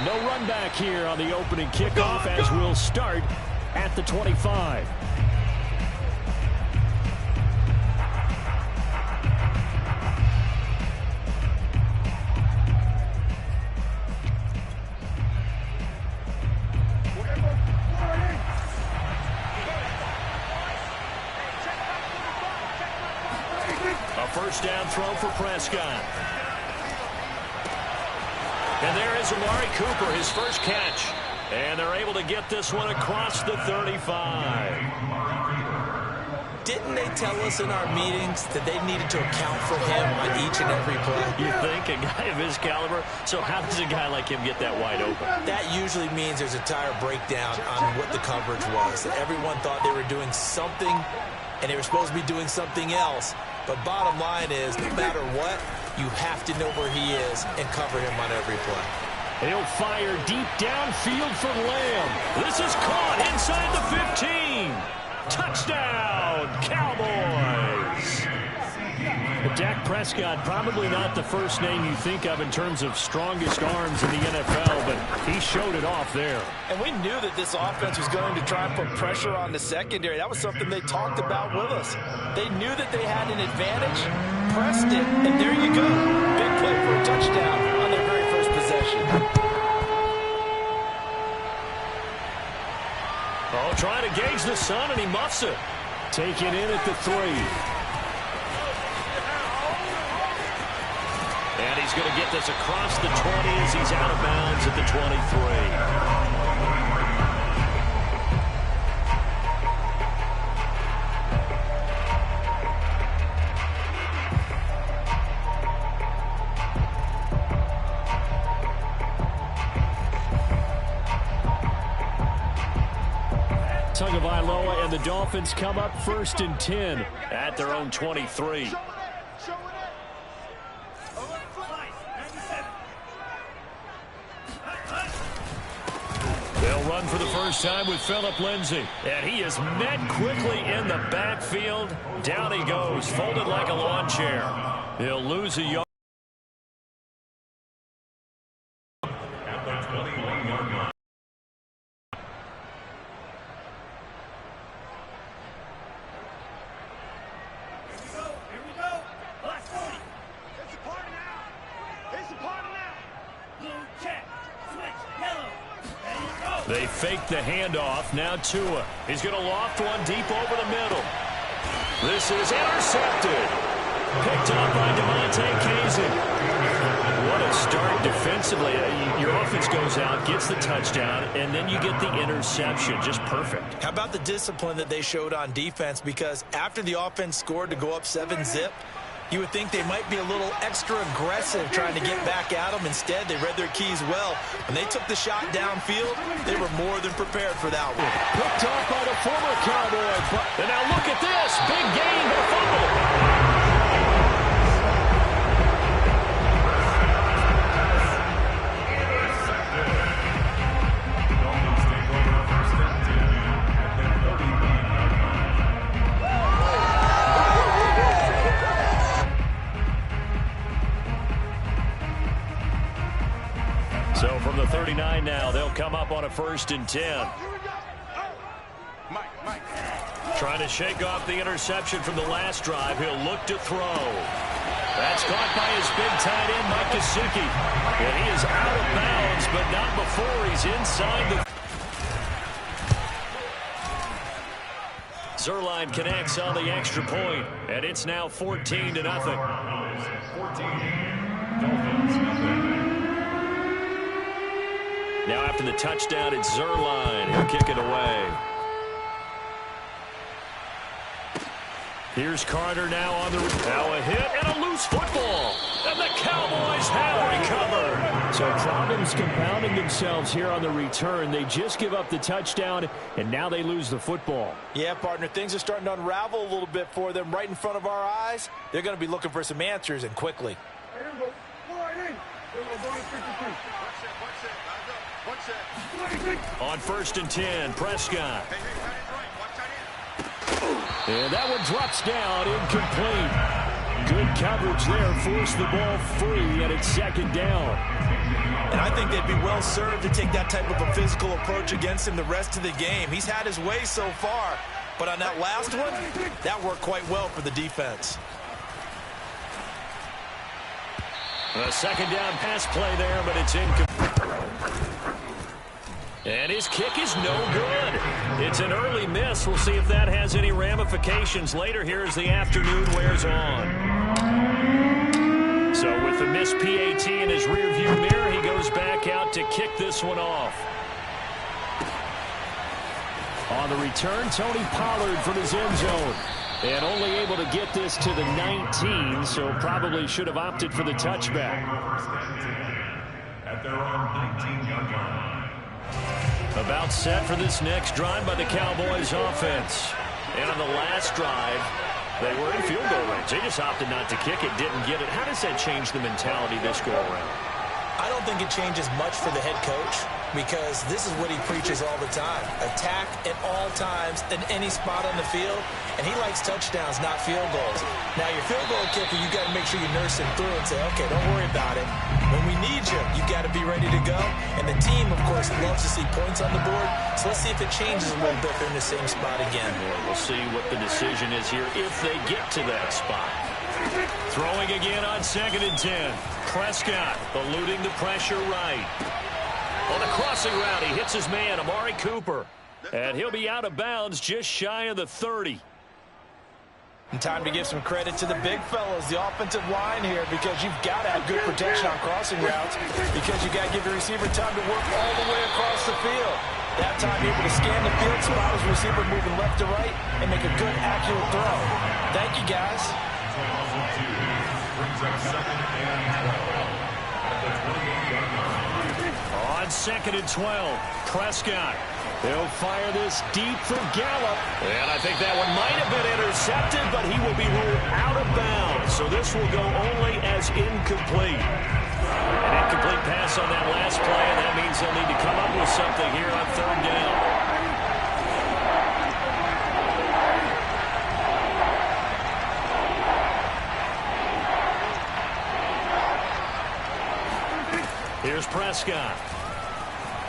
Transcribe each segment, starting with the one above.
No run back here on the opening kickoff as we'll start at the 25. A first down throw for Prescott. And there is Amari Cooper, his first catch. And they're able to get this one across the 35. Didn't they tell us in our meetings that they needed to account for him on each and every play? You think? A guy of his caliber? So how does a guy like him get that wide open? That usually means there's a entire breakdown on what the coverage was. That everyone thought they were doing something, and they were supposed to be doing something else. But bottom line is, no matter what, you have to know where he is and cover him on every play. He'll fire deep downfield for Lamb. This is caught inside the 15. Touchdown, Cowboys. Dak Prescott, probably not the first name you think of in terms of strongest arms in the NFL, but he showed it off there. And we knew that this offense was going to try and put pressure on the secondary. That was something they talked about with us. They knew that they had an advantage, pressed it, and there you go. Big play for a touchdown on their very first possession. Oh, trying to gauge the sun, and he muffs it. Taken in at the 3. And he's going to get this across the 20 as he's out of bounds at the 23. Tagovailoa and the Dolphins come up 1st and 10 at their own 23. They'll run for the first time with Phillip Lindsay. And he is met quickly in the backfield. Down he goes, folded like a lawn chair. He'll lose a yard. They fake the handoff. Now Tua. He's going to loft one deep over the middle. This is intercepted. Picked up by Devontae Kazee. What a start defensively. Your offense goes out, gets the touchdown, and then you get the interception. Just perfect. How about the discipline that they showed on defense? Because after the offense scored to go up 7-zip, you would think they might be a little extra aggressive trying to get back at them. Instead, they read their keys well. When they took the shot downfield, they were more than prepared for that one. Picked off by the former Cowboy. And now look at this. Big gain, but fumble. So from the 39 now, they'll come up on a 1st and 10. Trying to shake off the interception from the last drive. He'll look to throw. That's caught by his big tight end, Mike Gesicki. And he is out of bounds, but not before he's inside the... Zuerlein connects on the extra point, and it's now 14-0. Now after the touchdown, it's Zuerlein. He'll kick it away. Here's Carter now on the... Now a hit and a loose football. And the Cowboys have recovered. So problems compounding themselves here on the return. They just give up the touchdown, and now they lose the football. Yeah, partner, things are starting to unravel a little bit for them right in front of our eyes. They're going to be looking for some answers, and quickly. On 1st and 10, Prescott. And that one drops down, incomplete. Good coverage there, forced the ball free, and it's 2nd down. And I think they'd be well served to take that type of a physical approach against him the rest of the game. He's had his way so far, but on that last one, that worked quite well for the defense. A second down pass play there, but it's incomplete. And his kick is no good. It's an early miss. We'll see if that has any ramifications later here as the afternoon wears on. So with the missed PAT in his rearview mirror, he goes back out to kick this one off. On the return, Tony Pollard from his end zone. And only able to get this to the 19, so probably should have opted for the touchback. At their own 19-yard line. About set for this next drive by the Cowboys offense. And on the last drive, they were in field goal range. They just opted not to kick it, didn't get it. How does that change the mentality this go around? I don't think it changes much for the head coach because this is what he preaches all the time. Attack at all times in any spot on the field, and he likes touchdowns, not field goals. Now, your field goal kicker, you got to make sure you nurse him through and say, okay, don't worry about it. When we need you, you got to be ready to go. And the team, of course, loves to see points on the board, so let's see if it changes a little bit if they're in the same spot again. We'll see what the decision is here if they get to that spot. Throwing again on 2nd and 10. Prescott eluding the pressure right. On the crossing route, he hits his man, Amari Cooper. And he'll be out of bounds just shy of the 30. And time to give some credit to the big fellas, the offensive line here, because you've got to have good protection on crossing routes because you got to give your receiver time to work all the way across the field. That time able to scan the field, spot his receiver moving left to right, and make a good, accurate throw. Thank you, guys. On 2nd and 12, Prescott. He'll fire this deep for Gallup. And I think that one might have been intercepted, but he will be ruled out of bounds. So this will go only as incomplete. An incomplete pass on that last play, and that means they'll need to come up with something here on 3rd down. Here's Prescott.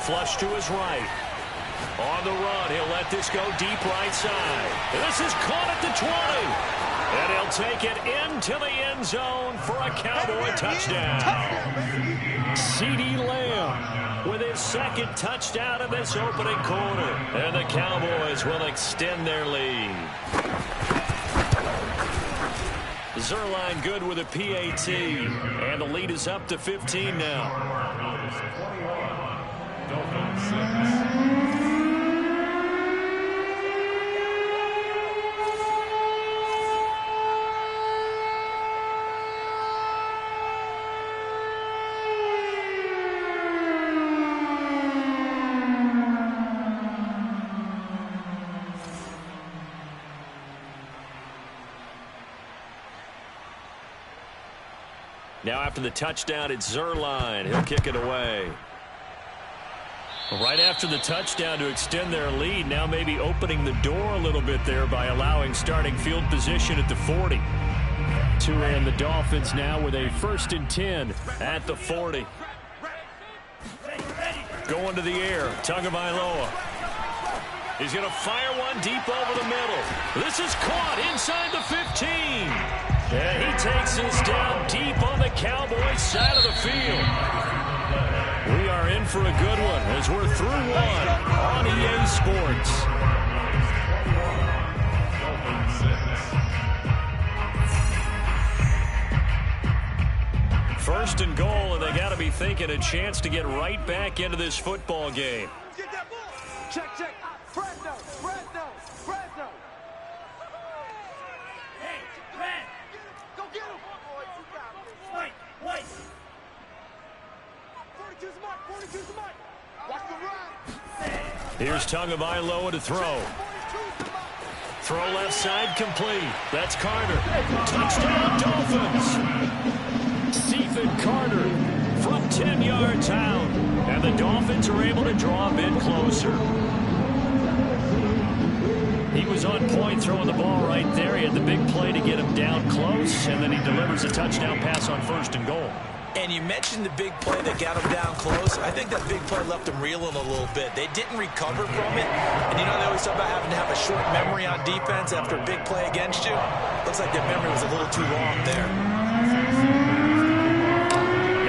Flush to his right. On the run, he'll let this go deep right side. This is caught at the 20. And he'll take it into the end zone for a Cowboy touchdown. CeeDee Lamb with his 2nd touchdown of this opening quarter. And the Cowboys will extend their lead. Zerline good with a PAT. And the lead is up to 15 now. Now after the touchdown, it's Zerline. He'll kick it away. Right after the touchdown to extend their lead, now maybe opening the door a little bit there by allowing starting field position at the 40. Tua and the Dolphins now with a 1st and 10 at the 40. Going to the air, Tagovailoa. He's going to fire one deep over the middle. This is caught inside the 15. And he takes this down deep on the Cowboys side of the field. We are in for a good one as we're through one on EA Sports. First and goal, and they got to be thinking a chance to get right back into this football game. Get that ball. Check. Fresno. Hey, Red. Go get him. Wait. 42's the mark. Watch the run. Here's Tagovailoa to throw. Throw left side complete. That's Carter. Touchdown Dolphins. Stephen Carter from 10 yards out. And the Dolphins are able to draw a bit closer. He was on point throwing the ball right there. He had the big play to get him down close, and then he delivers a touchdown pass on 1st and goal. And you mentioned the big play that got him down close. I think that big play left him reeling a little bit. They didn't recover from it. And you know they always talk about having to have a short memory on defense after a big play against you. Looks like their memory was a little too long there.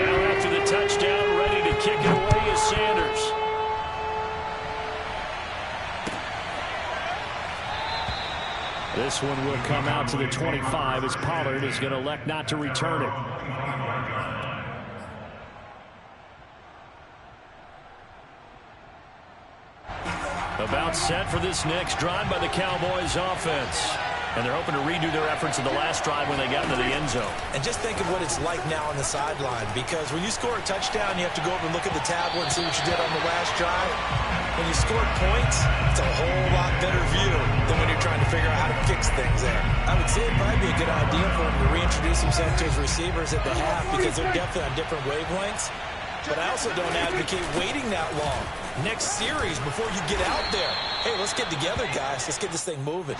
Now after the touchdown, ready to kick it away is Sanders. This one will come out to the 25 as Pollard is going to elect not to return it. About set for this next drive by the Cowboys offense. And they're hoping to redo their efforts in the last drive when they got into the end zone. And just think of what it's like now on the sideline, because when you score a touchdown, you have to go over and look at the tablet and see what you did on the last drive. When you score points, it's a whole lot better view than when you're trying to figure out how to fix things there. I would say it'd probably be a good idea for him to reintroduce himself to his receivers at the half, because they're definitely on different wavelengths. But I also don't advocate waiting that long. Next series, before you get out there, hey, let's get together, guys. Let's get this thing moving.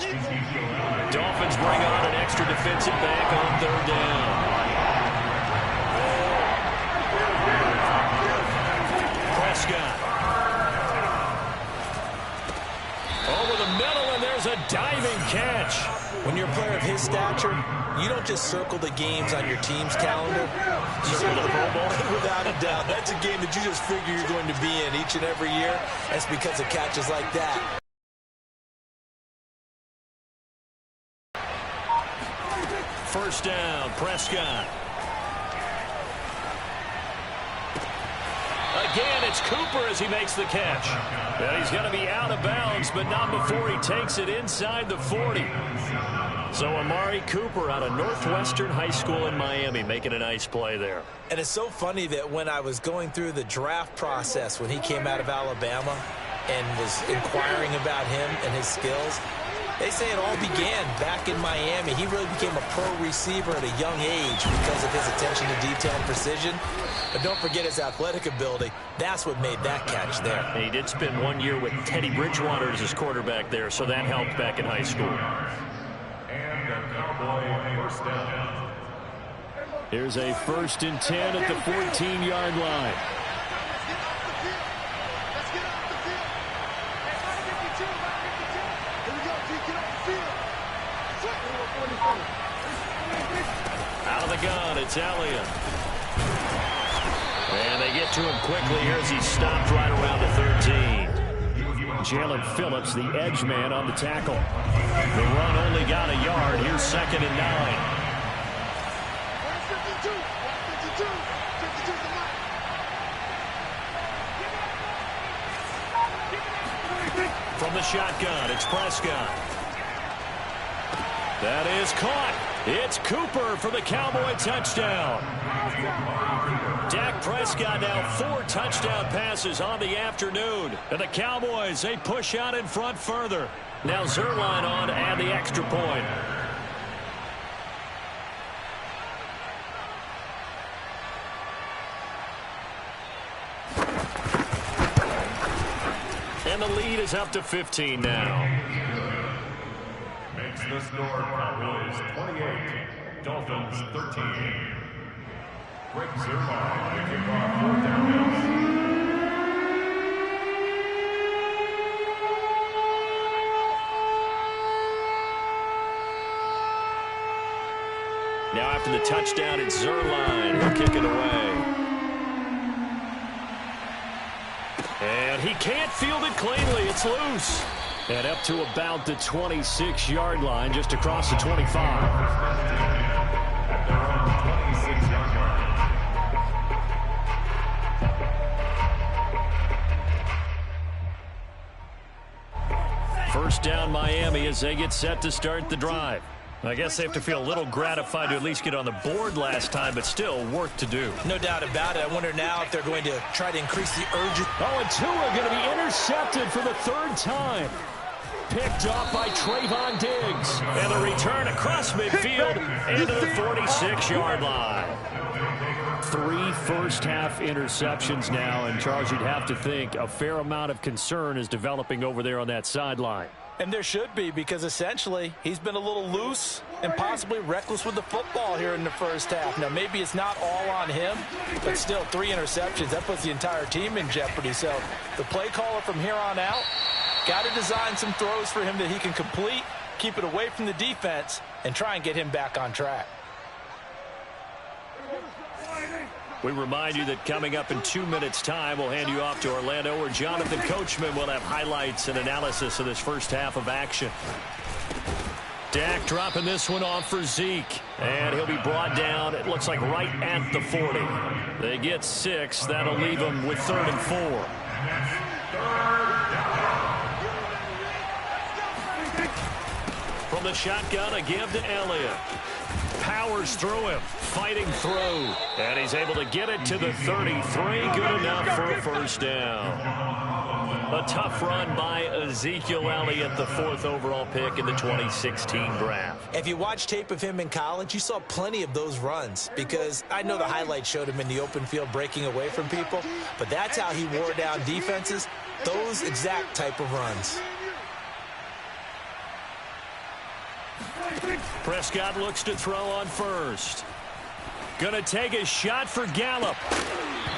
Dolphins bring on an extra defensive back on third down. Prescott. Over the middle, and there's a diving catch. When you're a player of his stature, you don't just circle the games on your team's calendar. You circle the Pro Bowl. Without a doubt. That's a game that you just figure you're going to be in each and every year. That's because of catches like that. First down, Prescott. Again, it's Cooper as he makes the catch. And he's going to be out of bounds, but not before he takes it inside the 40. So Amari Cooper out of Northwestern High School in Miami making a nice play there. And it's so funny that when I was going through the draft process when he came out of Alabama and was inquiring about him and his skills, they say it all began back in Miami. He really became a pro receiver at a young age because of his attention to detail and precision. But don't forget his athletic ability. That's what made that catch there. And he did spend 1 year with Teddy Bridgewater as his quarterback there, so that helped back in high school. And a Cowboy first down. Here's a 1st and 10 at the 14-yard line. Out of the gun, it's Elliott. And they get to him quickly here as he stopped right around the 13. Jalen Phillips, the edge man on the tackle. The run only got a yard. Here's 2nd and 9. From the shotgun, it's Prescott. That is caught. It's Cooper for the Cowboy touchdown. Dak Prescott now 4 touchdown passes on the afternoon. And the Cowboys, they push out in front further. Now Zerline on to add the extra point. And the lead is up to 15 now. Makes the score Cowboys 28, Dolphins 13. Greg Zerline to kick off 4th down. Now after the touchdown, it's Zerline who'll kick it away. And he can't field it cleanly. It's loose. And up to about the 26-yard line, just across the 25. At their own 26-yard line. First down Miami as they get set to start the drive. I guess they have to feel a little gratified to at least get on the board last time, but still work to do. No doubt about it. I wonder now if they're going to try to increase the urgency. Oh, and Tua going to be intercepted for the 3rd time. Picked off by Trayvon Diggs. And the return across midfield into the 46-yard line. 3 first-half interceptions now, and Charles, you'd have to think a fair amount of concern is developing over there on that sideline. And there should be, because essentially he's been a little loose and possibly reckless with the football here in the first half. Now, maybe it's not all on him, but still 3 interceptions. That puts the entire team in jeopardy. So the play caller from here on out got to design some throws for him that he can complete, keep it away from the defense, and try and get him back on track. We remind you that coming up in 2 minutes' time, we'll hand you off to Orlando, where Jonathan Coachman will have highlights and analysis of this first half of action. Dak dropping this one off for Zeke, and he'll be brought down, it looks like, right at the 40. They get 6. That'll leave them with 3rd and 4. From the shotgun, a give to Elliott. Powers through him, fighting through, and he's able to get it to the 33. Good enough for a first down. A tough run by Ezekiel Elliott, the 4th overall pick in the 2016 draft. If you watch tape of him in college, you saw plenty of those runs, because I know the highlights showed him in the open field breaking away from people, but that's how he wore down defenses, those exact type of runs. Prescott looks to throw on first. Gonna take a shot for Gallup.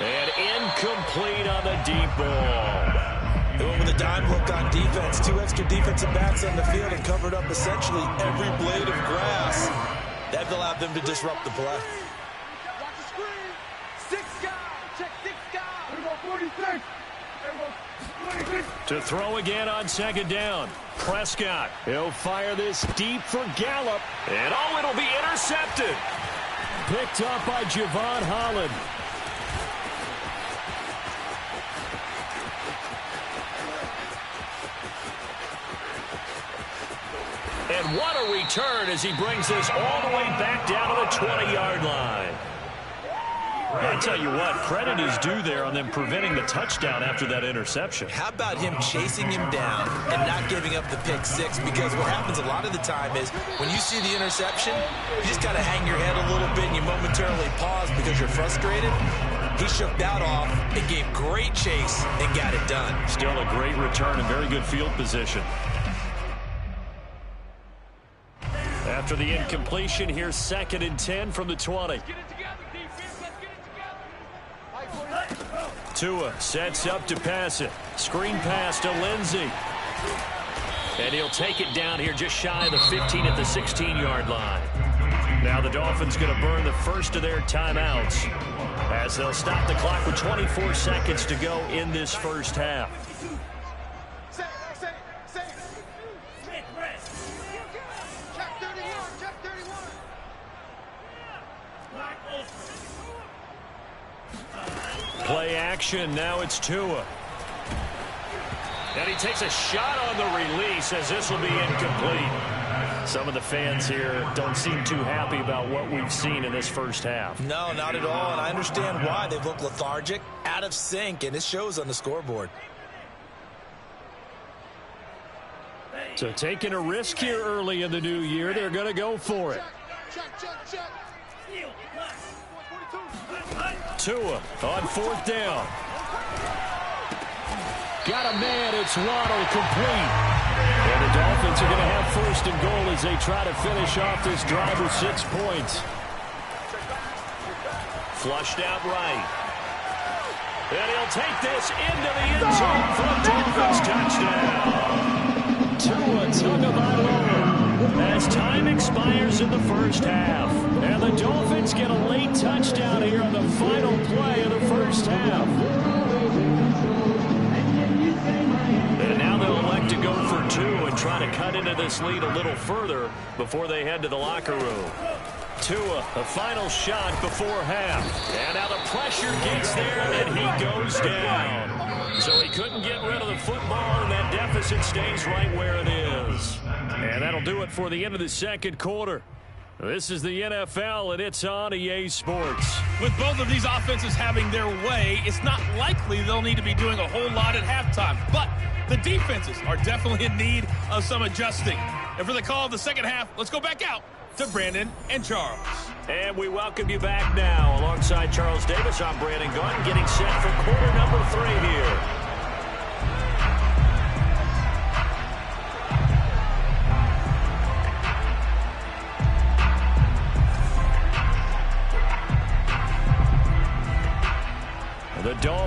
And incomplete on the deep ball. Going with a dime look on defense. 2 extra defensive backs on the field and covered up essentially every blade of grass. That allowed them to disrupt the play. Watch the screen. 6 guys. Check 6 guys. 46. To throw again on 2nd down. Prescott. He'll fire this deep for Gallup. And oh, it'll be intercepted. Picked up by Javon Holland. And what a return as he brings this all the way back down to the 20-yard line. I tell you what, credit is due there on them preventing the touchdown after that interception. How about him chasing him down and not giving up the pick 6? Because what happens a lot of the time is when you see the interception, you just got to hang your head a little bit and you momentarily pause because you're frustrated. He shook that off and gave great chase and got it done. Still a great return and very good field position. After the incompletion, here's 2nd and 10 from the 20. Tua sets up to pass it. Screen pass to Lindsey. And he'll take it down here just shy of the 15 at the 16-yard line. Now the Dolphins going to burn the first of their timeouts as they'll stop the clock with 24 seconds to go in this first half. Play action, now it's Tua. And he takes a shot on the release as this will be incomplete. Some of the fans here don't seem too happy about what we've seen in this first half. No, not at all, and I understand why. They've looked lethargic, out of sync, and it shows on the scoreboard. So taking a risk here early in the new year, they're going to go for it. Check. Tua on 4th down. Got a man, it's Waddle, complete. And the Dolphins are going to have 1st and goal as they try to finish off this drive with 6 points. Flushed out right. And he'll take this into the end zone for a Dolphins touchdown. Tua Tagovailoa as time expires in the first half. And the Dolphins get a late touchdown here on the final play of the first half. And now they'll elect to go for 2 and try to cut into this lead a little further before they head to the locker room. Tua, a final shot before half. And now the pressure gets there, and he goes down. So he couldn't get rid of the football, and that deficit stays right where it is. And that'll do it for the end of the second quarter. This is the NFL, and it's on EA Sports. With both of these offenses having their way, it's not likely they'll need to be doing a whole lot at halftime. But the defenses are definitely in need of some adjusting. And for the call of the second half, let's go back out to Brandon and Charles. And we welcome you back now. Alongside Charles Davis, I'm Brandon Gunn, getting set for quarter number 3 here.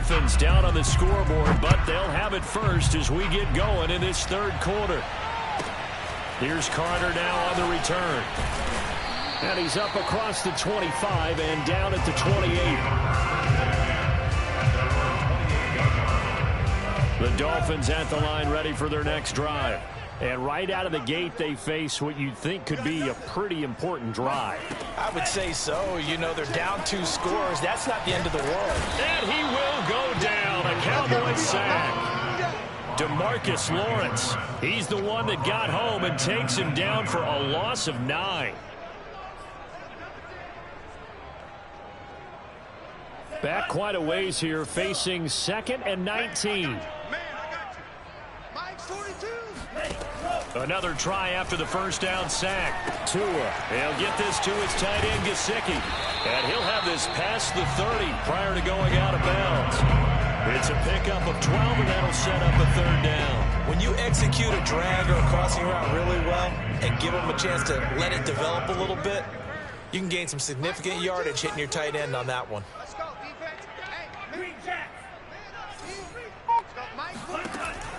Dolphins down on the scoreboard, but they'll have it first as we get going in this third quarter. Here's Carter now on the return. And he's up across the 25 and down at the 28. The Dolphins at the line ready for their next drive. And right out of the gate, they face what you'd think could be a pretty important drive. I would say so. You know, they're down 2 scores. That's not the end of the world. And he will go down. A Cowboys sack. DeMarcus Lawrence. He's the one that got home and takes him down for a loss of 9. Back quite a ways here, facing 2nd and 19. Another try after the first down sack. Tua, he'll get this to his tight end, Gesicki. And he'll have this past the 30 prior to going out of bounds. It's a pickup of 12, and that'll set up a 3rd down. When you execute a drag or a crossing route really well and give them a chance to let it develop a little bit, you can gain some significant yardage hitting your tight end on that one. Let's go, defense. Hey, green jack.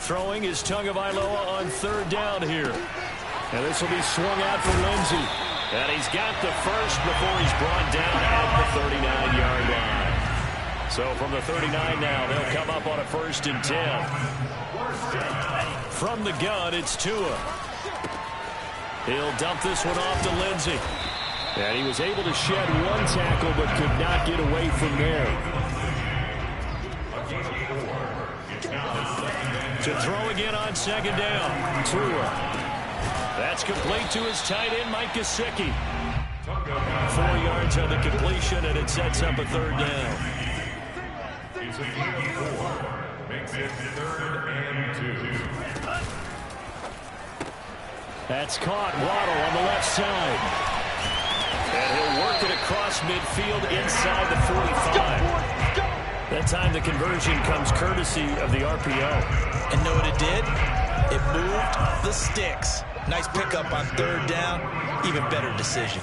Throwing is Tagovailoa on 3rd down here. And this will be swung out for Lindsey. And he's got the first before he's brought down at the 39-yard line. So from the 39 now, they'll come up on a 1st and 10. From the gun, it's Tua. He'll dump this one off to Lindsey. And he was able to shed 1 tackle but could not get away from there. To throw again on 2nd down. Tua. That's complete to his tight end, Mike Gesicki. 4 yards on the completion, and it sets up a 3rd down. It's a gain of 4. Makes it 3rd and 2. That's caught. Waddle on the left side. And he'll work it across midfield inside the 45. That time the conversion comes courtesy of the RPO. And know what it did? It moved the sticks. Nice pickup on 3rd down. Even better decision.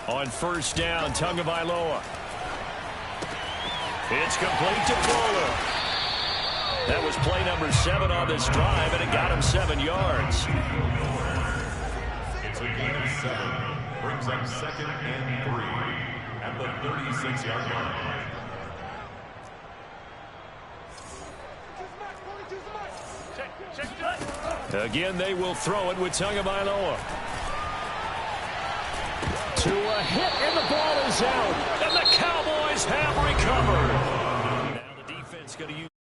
On 1st down, Tagovailoa. It's complete to Fuller. That was play number 7 on this drive, and it got him 7 yards. It's a gain of 7. Brings up 2nd and 3 at the 36-yard line. Again, they will throw it with Tagovailoa. To a hit, and the ball is out. And the Cowboys have recovered. Now the defense going to use